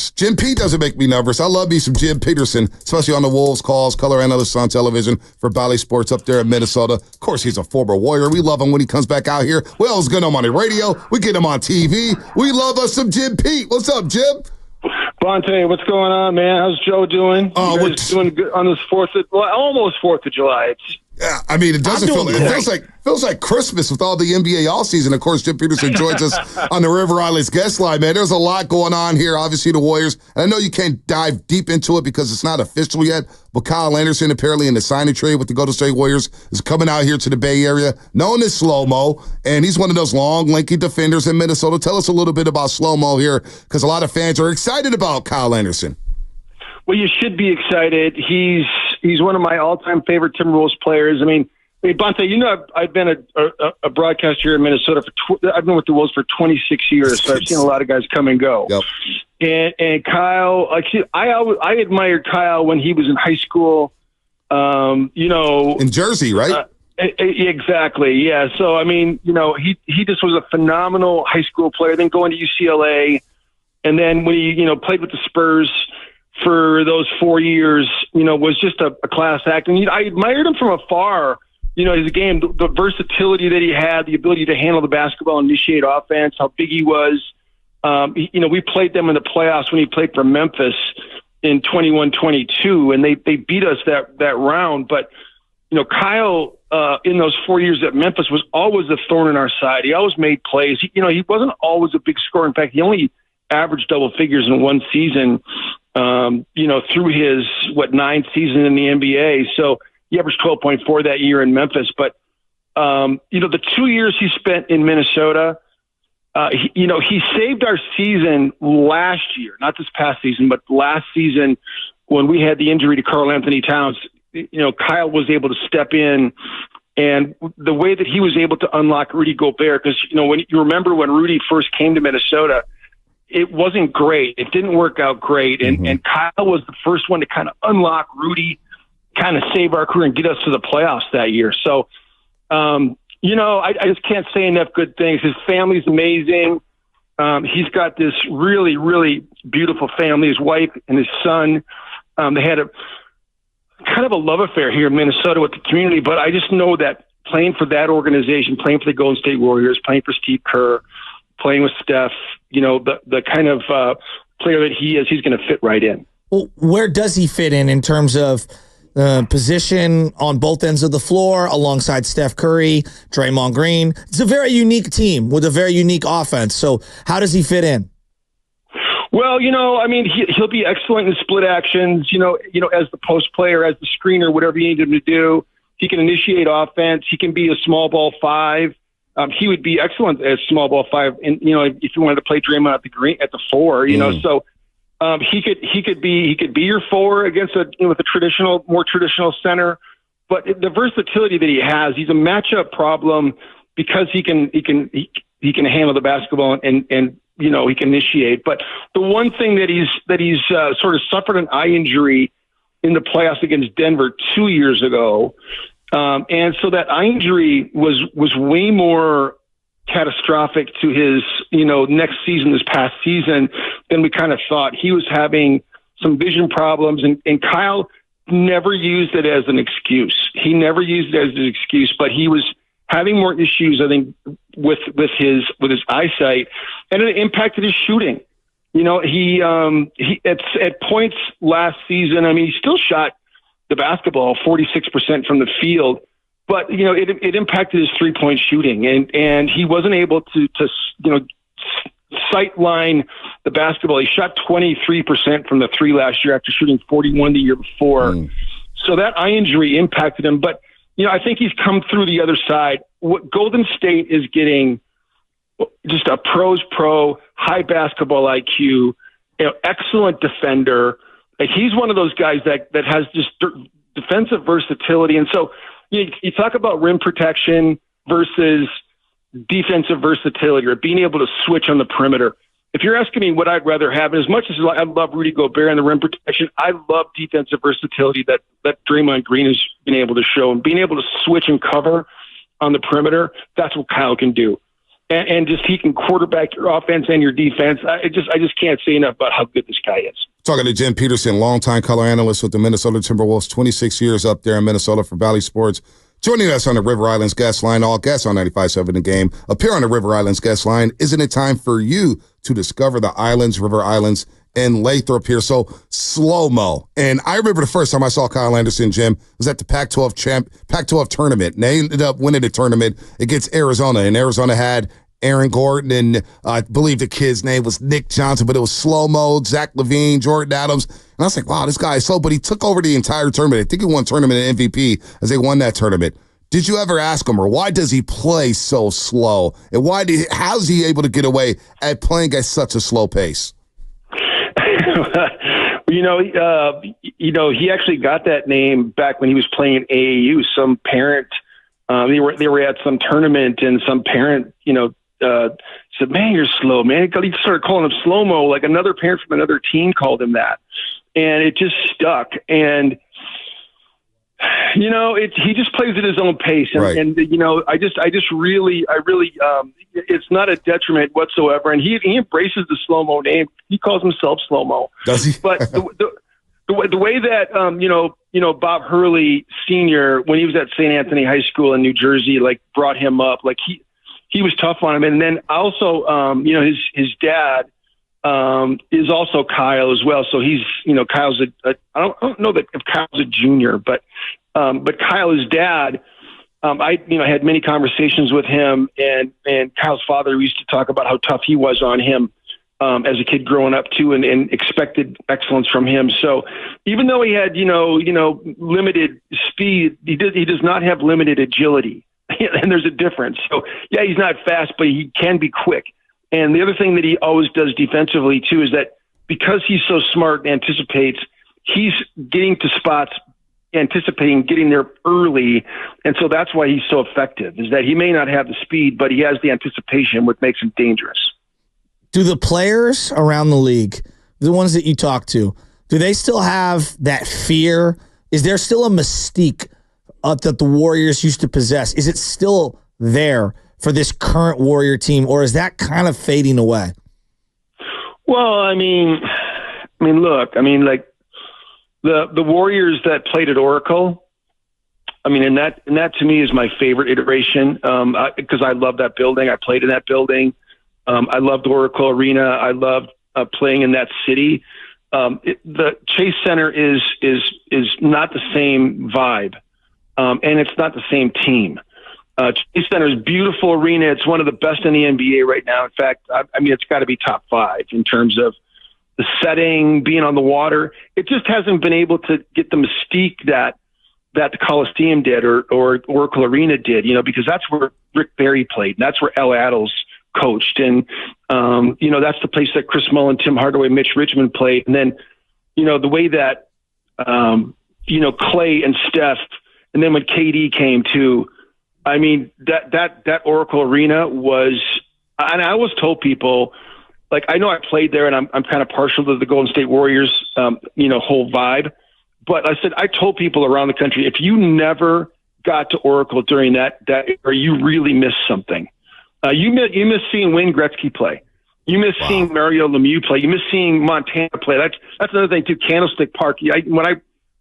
nervous. Jim Pete doesn't make me nervous. I love me some Jim Petersen, especially on the Wolves calls, color analyst on television for Bally Sports up there in Minnesota. Of course, he's a former Warrior. We love him when he comes back out here. We always get him on the radio. We get him on TV. We love us some Jim Pete. What's up, Jim? Bonte, what's going on, man? How's Joe doing? We're doing good on this almost 4th of July. Yeah, I mean, it doesn't feel. It feels like Christmas with all the NBA offseason. Of course, Jim Petersen joins us on the River Islands guest line. Man, there's a lot going on here. Obviously, the Warriors. And I know you can't dive deep into it because it's not official yet. But Kyle Anderson, apparently in the signing trade with the Golden State Warriors, is coming out here to the Bay Area, known as Slowmo, and he's one of those long, lanky defenders in Minnesota. Tell us a little bit about Slowmo here, because a lot of fans are excited about Kyle Anderson. Well, you should be excited. He's one of my all-time favorite Timberwolves players. I mean, Bonte, you know, I've been a broadcaster here in Minnesota I've been with the Wolves for 26 years, so I've seen a lot of guys come and go. Yep. And Kyle, I admired Kyle when he was in high school. You know, in Jersey, right? Exactly. Yeah. So I mean, you know, he just was a phenomenal high school player. Then going to UCLA, and then when he played with the Spurs for those 4 years, was just a class act. And I admired him from afar. His game, the versatility that he had, the ability to handle the basketball, initiate offense, how big he was. We played them in the playoffs when he played for Memphis in 21-22, and they beat us that round. But, Kyle, in those 4 years at Memphis was always a thorn in our side. He always made plays. He wasn't always a big scorer. In fact, he only averaged double figures in one season, through his, 9th season in the NBA. So he averaged 12.4 that year in Memphis. But, the 2 years he spent in Minnesota, he saved our season last year, not this past season, but last season when we had the injury to Karl Anthony Towns. Kyle was able to step in, and the way that he was able to unlock Rudy Gobert, because, when you remember when Rudy first came to Minnesota, it wasn't great. It didn't work out great. And Kyle was the first one to kind of unlock Rudy, kind of save our career and get us to the playoffs that year. So, I just can't say enough good things. His family's amazing. He's got this really, really beautiful family, his wife and his son. They had a kind of a love affair here in Minnesota with the community, but I just know that playing for that organization, playing for the Golden State Warriors, playing for Steve Kerr, playing with Steph, the kind of player that he is, he's going to fit right in. Well, where does he fit in terms of position on both ends of the floor alongside Steph Curry, Draymond Green? It's a very unique team with a very unique offense. So how does he fit in? Well, he'll be excellent in split actions, as the post player, as the screener, whatever you need him to do. He can initiate offense. He can be a small ball five. He would be excellent as small ball five. And, if you wanted to play Draymond at the four, so he could be your four against with a more traditional center. But the versatility that he has, he's a matchup problem because he can handle the basketball and he can initiate. But the one thing that he's sort of suffered an eye injury in the playoffs against Denver 2 years ago. And so that eye injury was way more catastrophic to his, next season, this past season, than we kind of thought. He was having some vision problems, and Kyle never used it as an excuse. He never used it as an excuse, but he was having more issues, I think, with his eyesight, and it impacted his shooting. He at points last season, he still shot the basketball 46% from the field, but it impacted his 3-point shooting, and he wasn't able to sight line the basketball. He shot 23% from the three last year after shooting 41 the year before. So that eye injury impacted him, but I think he's come through the other side. What Golden State is getting, just a pro's pro, high basketball IQ, excellent defender. Like, he's one of those guys that has just defensive versatility. And so you talk about rim protection versus defensive versatility, or being able to switch on the perimeter. If you're asking me what I'd rather have, as much as I love Rudy Gobert and the rim protection, I love defensive versatility that Draymond Green has been able to show, and being able to switch and cover on the perimeter. That's what Kyle can do. and just he can quarterback your offense and your defense. I just can't say enough about how good this guy is. Talking to Jim Petersen, longtime color analyst with the Minnesota Timberwolves, 26 years up there in Minnesota for Valley Sports. Joining us on the River Islands guest line, all guests on 95.7 The Game appear on the River Islands guest line. Isn't it time for you to discover the islands, River Islands, and Lathrop here? So, Slowmo. And I remember the first time I saw Kyle Anderson, Jim, was at the Pac-12 tournament. And they ended up winning the tournament against Arizona. And Arizona had Aaron Gordon, and I believe the kid's name was Nick Johnson, but it was Slowmo, Zach LaVine, Jordan Adams. And I was like, wow, this guy is slow. But he took over the entire tournament. I think he won tournament MVP as they won that tournament. Did you ever ask him, or why does he play so slow? And how's he able to get away at playing at such a slow pace? He actually got that name back when he was playing at AAU. Some parent, they were at some tournament, and some parent, said, "Man, you're slow, man." He started calling him Slowmo. Like another parent from another team called him that, and it just stuck. And he just plays at his own pace, and, right. and it's not a detriment whatsoever. And he embraces the Slowmo name. He calls himself Slowmo. Does he? But the way that Bob Hurley Sr., when he was at St. Anthony High School in New Jersey, like brought him up, like he was tough on him. And then also, his dad is also Kyle as well. So he's, Kyle's I don't know that if Kyle's a junior, but Kyle, his dad, I had many conversations with him, and Kyle's father used to talk about how tough he was on him as a kid growing up too, and expected excellence from him. So even though he had, limited speed, he does not have limited agility. And there's a difference. So yeah, he's not fast, but he can be quick. And the other thing that he always does defensively too is that because he's so smart and anticipates, he's getting to spots, anticipating getting there early. And so that's why he's so effective, is that he may not have the speed, but he has the anticipation, which makes him dangerous. Do the players around the league, the ones that you talk to, do they still have that fear? Is there still a mystique that the Warriors used to possess? Is it still there for this current Warrior team, or is that kind of fading away? Well, like the Warriors that played at Oracle, and that to me is my favorite iteration, because I love that building. I played in that building. I loved Oracle Arena. I loved playing in that city. The Chase Center is not the same vibe, and it's not the same team. Chase Center is a beautiful arena. It's one of the best in the NBA right now. In fact, it's got to be top 5 in terms of the setting, being on the water. It just hasn't been able to get the mystique that the Coliseum did or Oracle Arena did, because that's where Rick Barry played, and that's where L. Addles coached. And, that's the place that Chris Mullin, Tim Hardaway, Mitch Richmond played. And then, the way that, Klay and Steph, and then when KD came too, that Oracle Arena was, and I always told people, like, I know I played there, and I'm kind of partial to the Golden State Warriors, whole vibe. But I told people around the country, if you never got to Oracle during that or you really missed something. You miss seeing Wayne Gretzky play. You miss seeing Mario Lemieux play. You miss seeing Montana play. That's another thing too. Candlestick Park. When I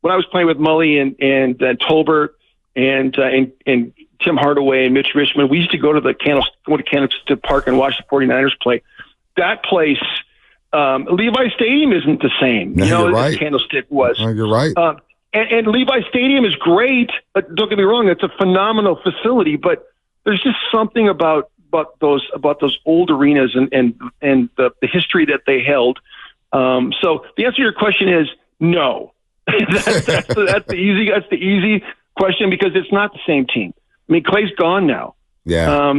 was playing with Mully and Tolbert and Tim Hardaway and Mitch Richmond, we used to go to Candlestick Park and watch the 49ers play. That place, Levi Stadium isn't the same. No, you're right. Candlestick was. No, you're right. And Levi Stadium is great. But don't get me wrong; it's a phenomenal facility. But there's just something about those old arenas and the history that they held. So the answer to your question is no. that's the easy question, because it's not the same team. Klay's gone now. Yeah.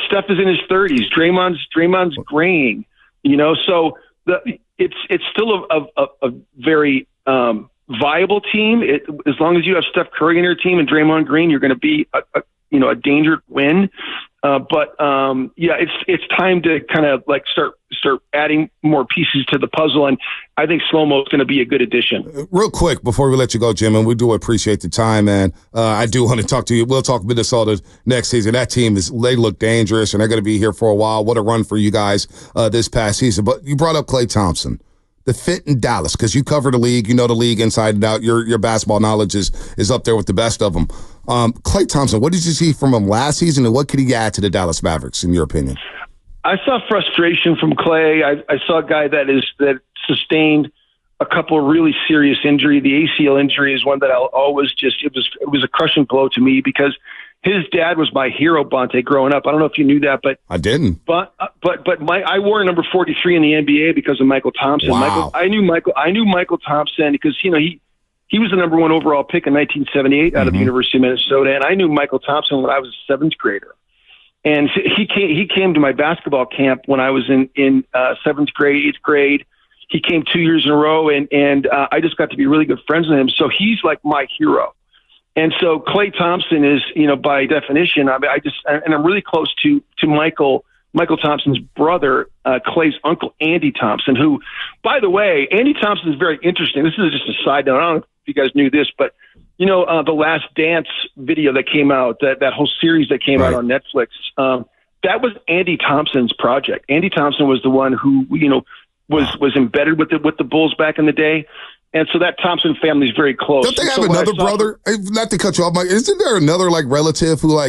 Steph is in his 30s. Draymond's graying. So it's still a very viable team. As long as you have Steph Curry in your team and Draymond Green, you're going to be a danger win. It's time to kind of like start adding more pieces to the puzzle, and I think Slowmo is going to be a good addition. Real quick before we let you go, Jim, and we do appreciate the time, man. I do want to talk to you. We'll talk Minnesota next season. That team they look dangerous, and they're going to be here for a while. What a run for you guys this past season. But you brought up Klay Thompson. The fit in Dallas, because you cover the league, you know the league inside and out. Your basketball knowledge is up there with the best of them. Klay Thompson, what did you see from him last season, and what could he add to the Dallas Mavericks, in your opinion? I saw frustration from Klay. I saw a guy that sustained a couple of really serious injury. The ACL injury is one that I'll always it was a crushing blow to me because his dad was my hero, Bonte, growing up. I don't know if you knew that, but I didn't. But I wore number 43 in the NBA because of Michael Thompson. Wow. I knew Michael Thompson because he was the number 1 overall pick in 1978 out of the University of Minnesota, and I knew Michael Thompson when I was a 7th grader. And he came to my basketball camp when I was in 7th grade, 8th grade. He came 2 years in a row, and I just got to be really good friends with him. So he's like my hero. And so Klay Thompson is, by definition, I'm really close to Michael Thompson's brother, Klay's uncle, Andy Thompson, who, by the way, Andy Thompson is very interesting. This is just a side note. I don't know if you guys knew this, but the Last Dance video that came out, that whole series that came out on Netflix, that was Andy Thompson's project. Andy Thompson was the one who, was embedded with the Bulls back in the day. And so that Thompson family is very close. Don't they have another brother? Not to cut you off, Mike. Isn't there another relative who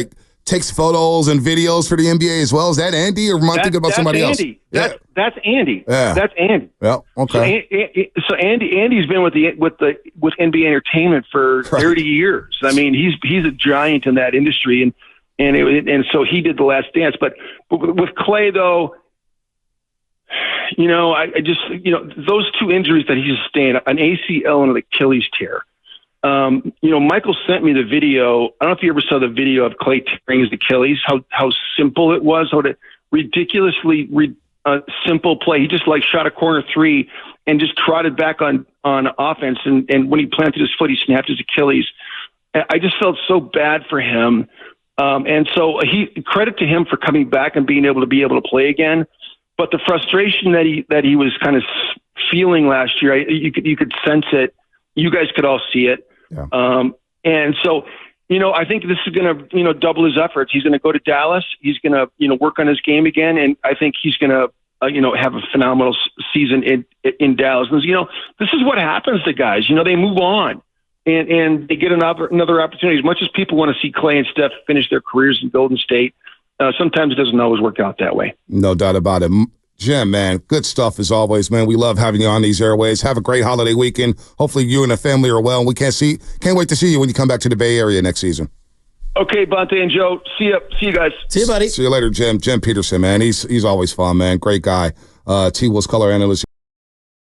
takes photos and videos for the NBA as well? Is that Andy, or am I thinking about somebody Andy. else? That's Andy. Yeah. That's Andy. Yeah. Okay. So Andy's been with NBA Entertainment for 30 years. I mean, he's a giant in that industry, and so he did The Last Dance. But with Klay though. I just, those 2 injuries that he sustained, an ACL and an Achilles tear. Michael sent me the video. I don't know if you ever saw the video of Klay tearing his Achilles, how simple it was, how ridiculously simple play. He just shot a corner 3 and just trotted back on offense. And when he planted his foot, he snapped his Achilles. I just felt so bad for him. And so credit to him for coming back and being able to play again. But the frustration that he was kind of feeling last year, you could sense it. You guys could all see it. Yeah. And so, I think this is going to, double his efforts. He's going to go to Dallas. He's going to, work on his game again. And I think he's going to, have a phenomenal season in Dallas. And, this is what happens to guys. They move on and they get another opportunity. As much as people want to see Klay and Steph finish their careers in Golden State, sometimes it doesn't always work out that way. No doubt about it. Jim, man, good stuff as always, man. We love having you on these airways. Have a great holiday weekend. Hopefully you and the family are well. And we can't wait to see you when you come back to the Bay Area next season. Okay, Bonte and Joe. See you guys. See you, buddy. See you later, Jim. Jim Petersen, man. He's always fun, man. Great guy. T-Wolves color analyst.